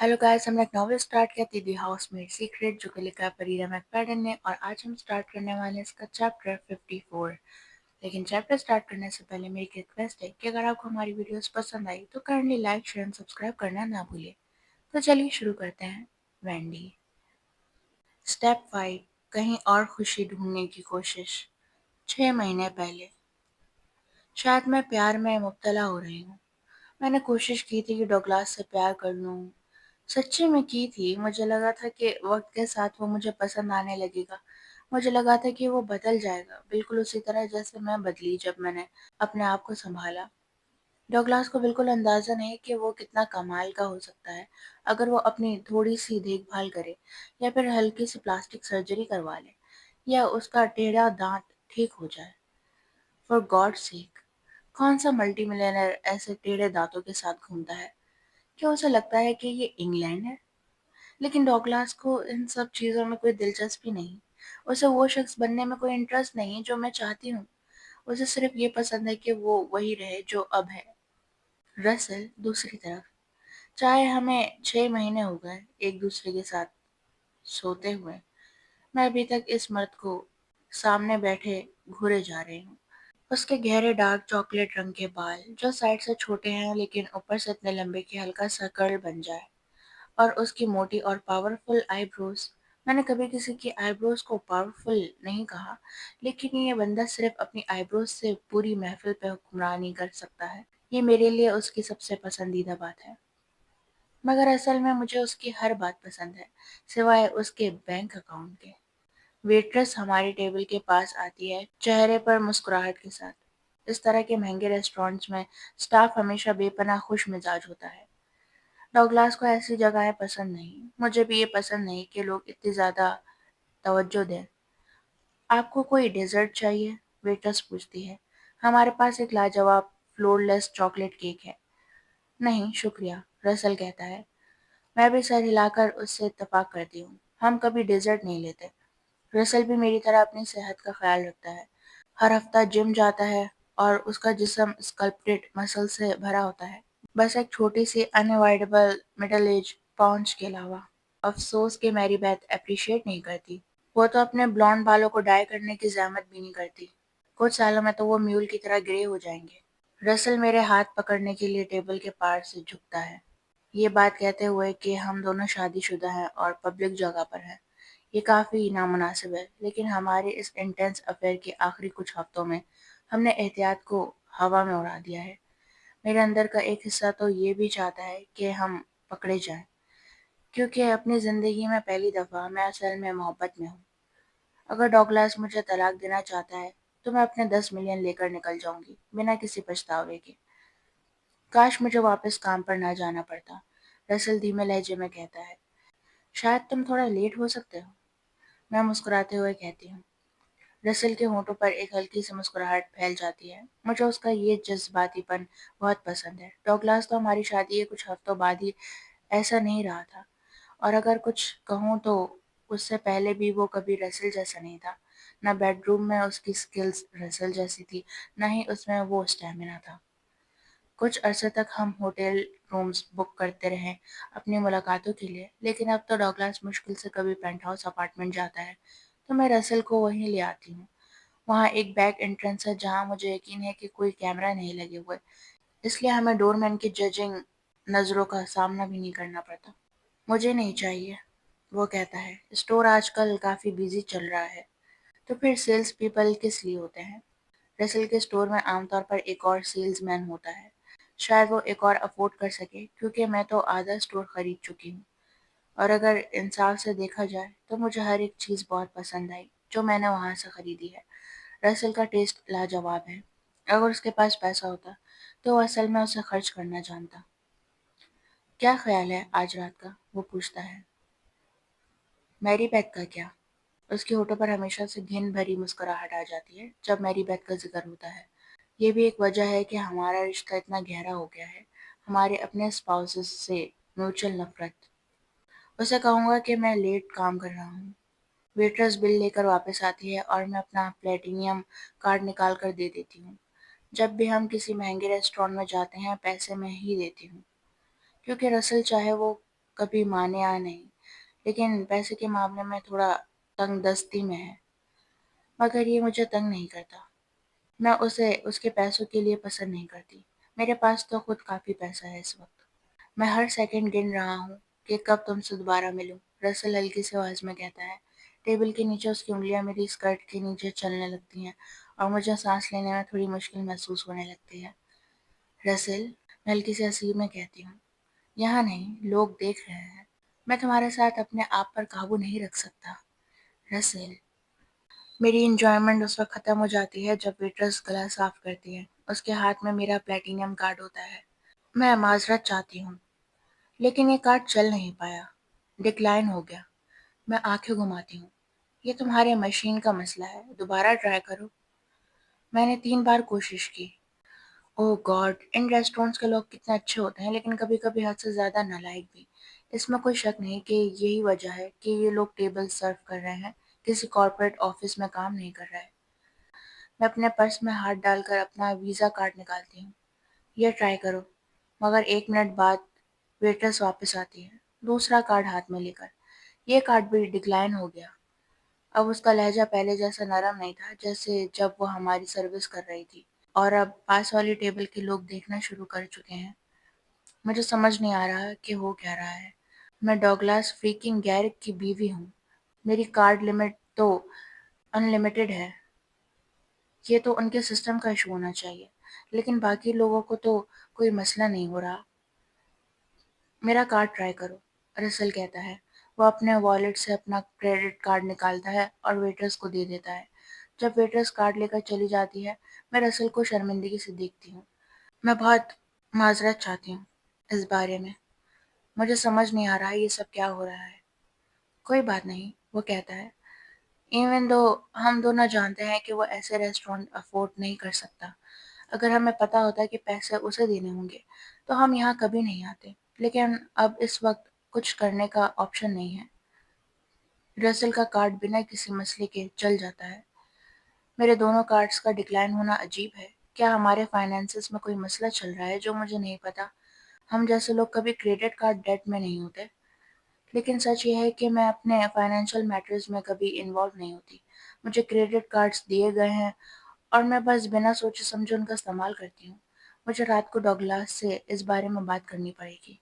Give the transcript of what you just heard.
Hello guys, हमने एक novel start किया थी दी हाउसमेड सीक्रेट, जो कि लिखा है परीरा मैकफadden ने। और आज हम स्टार्ट करने वाले हैं इसका चैप्टर 54। लेकिन चैप्टर स्टार्ट करने से पहले मेरी एक रिक्वेस्ट है कि अगर आपको हमारी वीडियोस पसंद आई तो kindly like share and subscribe करना ना भूलिए। तो चलिए शुरू करते हैं। वेंडी। स्टेप 5, कहीं और खुशी ढूंढने की कोशिश। 6 महीने पहले। शायद मैं प्यार में मुब्तला हो रही हूँ। मैंने कोशिश की थी कि डॉगलास से प्यार कर लूं। सच्ची में की थी। मुझे लगा था कि वक्त के साथ वो मुझे पसंद आने लगेगा। मुझे लगा था कि वो बदल जाएगा, बिल्कुल उसी तरह जैसे मैं बदली जब मैंने अपने आप को संभाला। डॉगलास को बिल्कुल अंदाजा नहीं कि वो कितना कमाल का हो सकता है अगर वो अपनी थोड़ी सी देखभाल करे, या फिर हल्की सी प्लास्टिक सर्जरी करवा ले, या उसका टेढ़ा दांत ठीक हो जाए। फॉर गॉड सेक, कौन सा मल्टी मिलियनर ऐसे टेढ़े दांतों के साथ घूमता है? क्या उसे लगता है कि ये इंग्लैंड है? लेकिन डॉगलास को इन सब चीज़ों में कोई दिलचस्पी नहीं। उसे वो शख्स बनने में कोई इंटरेस्ट नहीं जो मैं चाहती हूँ। उसे सिर्फ ये पसंद है कि वो वही रहे जो अब है। रसल दूसरी तरफ, चाहे हमें 6 महीने हो गए एक दूसरे के साथ सोते हुए, मैं अभी तक इस मर्द को सामने बैठे घूरे जा रही हूँ। उसके गहरे डार्क चॉकलेट रंग के बाल, जो साइड से छोटे हैं लेकिन ऊपर से इतने लंबे कि हल्का सा कर्ल बन जाए, और उसकी मोटी और पावरफुल आईब्रोज। मैंने कभी किसी की आईब्रोज को पावरफुल नहीं कहा, लेकिन ये बंदा सिर्फ अपनी आईब्रोज से पूरी महफिल पे हुक्मरानी कर सकता है। ये मेरे लिए उसकी सबसे पसंदीदा बात है। मगर असल में मुझे उसकी हर बात पसंद है, सिवाय उसके बैंक अकाउंट के। वेट्रेस हमारी टेबल के पास आती है, चेहरे पर मुस्कुराहट के साथ। इस तरह के महंगे रेस्टोरेंट्स में स्टाफ हमेशा बेपनाह खुश मिजाज होता है। डॉगलास को ऐसी जगहें पसंद नहीं। मुझे भी ये पसंद नहीं कि लोग इतनी ज़्यादा तवज्जो दें। आपको कोई डेजर्ट चाहिए? वेटर्स पूछती है। हमारे पास एक लाजवाब फ्लोरलेस चॉकलेट केक है। नहीं शुक्रिया, रसल कहता है। मैं भी सर हिलाकर उससे इत्तेफाक करती हूँ। हम कभी डेजर्ट नहीं लेते। रसल भी मेरी तरह अपनी सेहत का ख्याल रखता है। हर हफ्ता जिम जाता है और उसका जिस्म स्कल्प्टेड मसल से भरा होता है, बस एक छोटी सी अनअवॉइडेबल मिडिल एज पाउंच के अलावा। अफसोस कि मेरी बेथ अप्रिशिएट नहीं करती। वो तो अपने ब्लॉन्ड बालों को डाई करने की जहमत भी नहीं करती। कुछ सालों में तो वो म्यूल की तरह ग्रे हो जाएंगे। रसल मेरे हाथ पकड़ने के लिए टेबल के पार से झुकता है, ये बात कहते हुए कि हम दोनों शादीशुदा हैं और पब्लिक जगह पर हैं। ये काफ़ी नामुनासिब है, लेकिन हमारे इस इंटेंस अफेयर के आखिरी कुछ हफ्तों में हमने एहतियात को हवा में उड़ा दिया है। मेरे अंदर का एक हिस्सा तो ये भी चाहता है कि हम पकड़े जाएं, क्योंकि अपनी ज़िंदगी में पहली दफ़ा मैं असल में मोहब्बत में हूँ। अगर डॉगलास मुझे तलाक देना चाहता है तो मैं अपने 10 मिलियन लेकर निकल जाऊंगी, बिना किसी पछतावे के। काश मुझे वापस काम पर ना जाना पड़ता, रसल धीमे लहजे में कहता है। शायद तुम थोड़ा लेट हो सकते हो, मैं मुस्कुराते हुए कहती हूँ। रसल के होंठों पर एक हल्की सी मुस्कुराहट फैल जाती है। मुझे उसका ये जज्बातीपन बहुत पसंद है। डॉगलास तो हमारी शादी के कुछ हफ्तों बाद ही ऐसा नहीं रहा था, और अगर कुछ कहूँ तो उससे पहले भी वो कभी रसल जैसा नहीं था। न बेडरूम में उसकी स्किल्स रसल जैसी थी, न ही उसमें वो स्टेमिना था। कुछ अरसे तक हम होटल रूम्स बुक करते रहे अपनी मुलाकातों के लिए, लेकिन अब तो डॉगलास मुश्किल से कभी पेंट हाउस अपार्टमेंट जाता है तो मैं रसल को वहीं ले आती हूँ। वहाँ एक बैक एंट्रेंस है जहाँ मुझे यकीन है कि कोई कैमरा नहीं लगे हुए, इसलिए हमें डोरमैन की जजिंग नज़रों का सामना भी नहीं करना पड़ता। मुझे नहीं चाहिए, वो कहता है। स्टोर आजकल काफ़ी बिजी चल रहा है। तो फिर सेल्स पीपल किस लिए होते हैं? रसल के स्टोर में आमतौर पर एक और सेल्समैन होता है। शायद वो एक और अफोर्ड कर सके, क्योंकि मैं तो आधा स्टोर खरीद चुकी हूँ। और अगर इंसाफ से देखा जाए तो मुझे हर एक चीज़ बहुत पसंद आई जो मैंने वहाँ से खरीदी है। रसल का टेस्ट लाजवाब है। अगर उसके पास पैसा होता तो वो असल में उसे खर्च करना जानता। क्या ख्याल है आज रात का? वो पूछता है। मैरी बेथ का क्या? उसके होठों पर हमेशा से घिन भरी मुस्कुराहट आ जाती है जब मैरी बेथ का जिक्र होता है। ये भी एक वजह है कि हमारा रिश्ता इतना गहरा हो गया है, हमारे अपने स्पाउसेस से म्यूचुअल नफरत। उसे कहूँगा कि मैं लेट काम कर रहा हूँ। वेट्रेस बिल लेकर वापस आती है और मैं अपना प्लेटिनियम कार्ड निकाल कर दे देती हूँ। जब भी हम किसी महंगे रेस्टोरेंट में जाते हैं पैसे मैं ही देती हूँ, क्योंकि रसल चाहे वो کبھی مانیا نہیں، لیکن پیسے کے معاملے میں تھوڑا تنگ دستی میں ہے، مگر یہ مجھے تنگ نہیں کرتا۔ میں اسے اس کے پیسوں کے لیے پسند نہیں کرتی۔ میرے پاس تو خود کافی پیسہ ہے اس وقت۔ میں ہر سیکنڈ گن رہا ہوں کہ کب تم سے دوبارہ ملوں، رسل ہلکی سی آواز میں کہتا ہے۔ ٹیبل کے نیچے اس کی انگلیاں میری اسکرٹ کے نیچے چلنے لگتی ہیں اور مجھے سانس لینے میں تھوڑی مشکل محسوس ہونے لگتی ہے۔ رسل، میں ہلکی سی ہنسی میں کہتی ہوں، یہاں نہیں، لوگ دیکھ رہے ہیں۔ میں تمہارے ساتھ اپنے آپ پر قابو نہیں رکھ سکتا۔ رسل، میری انجوائمنٹ اس وقت ختم ہو جاتی ہے جب ویٹرس گلاس صاف کرتی ہے۔ اس کے ہاتھ میں میرا پلیٹینیم کارڈ ہوتا ہے۔ میں معذرت چاہتی ہوں، لیکن یہ کارڈ چل نہیں پایا، ڈکلائن ہو گیا۔ میں آنکھیں گھماتی ہوں۔ یہ تمہارے مشین کا مسئلہ ہے، دوبارہ ٹرائی کرو۔ میں نے 3 بار کوشش کی۔ اوہ گاڈ، ان ریسٹورنٹس کے لوگ کتنے اچھے ہوتے ہیں، لیکن کبھی کبھی حد سے زیادہ نالائق بھی۔ اس میں کوئی شک نہیں کہ یہی وجہ ہے کہ یہ لوگ ٹیبل سرو کر رہے ہیں، کسی کارپوریٹ آفس میں کام نہیں کر رہے۔ میں اپنے پرس میں ہاتھ ڈال کر اپنا ویزا کارڈ نکالتی ہوں۔ یہ ٹرائی کرو۔ مگر 1 منٹ بعد ویٹرس واپس آتی ہے، دوسرا کارڈ ہاتھ میں لے کر۔ یہ کارڈ بھی ڈکلائن ہو گیا۔ اب اس کا لہجہ پہلے جیسا نرم نہیں تھا جیسے جب وہ ہماری سروس کر رہی تھی، اور اب پاس والی ٹیبل کے لوگ دیکھنا شروع کر چکے ہیں۔ مجھے سمجھ نہیں آ رہا کہ ہو کیا رہا ہے۔ میں ڈاگلاس فریکنگ گیرک کی بیوی ہوں۔ میری کارڈ لمٹ تو ان لمیٹڈ ہے۔ یہ تو ان کے سسٹم کا ایشو ہونا چاہیے، لیکن باقی لوگوں کو تو کوئی مسئلہ نہیں ہو رہا۔ میرا کارڈ ٹرائی کرو، رسل کہتا ہے۔ وہ اپنے والیٹ سے اپنا کریڈٹ کارڈ نکالتا ہے اور ویٹرس کو دے دیتا ہے۔ جب ویٹرس کارڈ لے کر چلی جاتی ہے، میں رسل کو شرمندگی سے دیکھتی ہوں۔ میں بہت معذرت چاہتی ہوں اس بارے میں۔ مجھے سمجھ نہیں آ رہا یہ سب کیا ہو رہا ہے۔ کوئی بات نہیں، وہ کہتا ہے۔ ایون دو ہم دونوں جانتے ہیں کہ وہ ایسے ریسٹورنٹ افورڈ نہیں کر سکتا۔ اگر ہمیں پتہ ہوتا کہ پیسے اسے دینے ہوں گے تو ہم یہاں کبھی نہیں آتے، لیکن اب اس وقت کچھ کرنے کا آپشن نہیں ہے۔ رسل کا کارڈ بنا کسی مسئلے کے چل جاتا ہے۔ میرے دونوں کارڈز کا ڈکلائن ہونا عجیب ہے۔ کیا ہمارے فائنینسز میں کوئی مسئلہ چل رہا ہے جو مجھے نہیں پتا؟ ہم جیسے لوگ کبھی کریڈٹ کارڈ ڈیٹ میں نہیں ہوتے۔ لیکن سچ یہ ہے کہ میں اپنے فائنینشیل میٹرز میں کبھی انوالو نہیں ہوتی۔ مجھے کریڈٹ کارڈز دیے گئے ہیں اور میں بس بنا سوچے سمجھے ان کا استعمال کرتی ہوں۔ مجھے رات کو ڈاگلاس سے اس بارے میں بات کرنی پڑے گی۔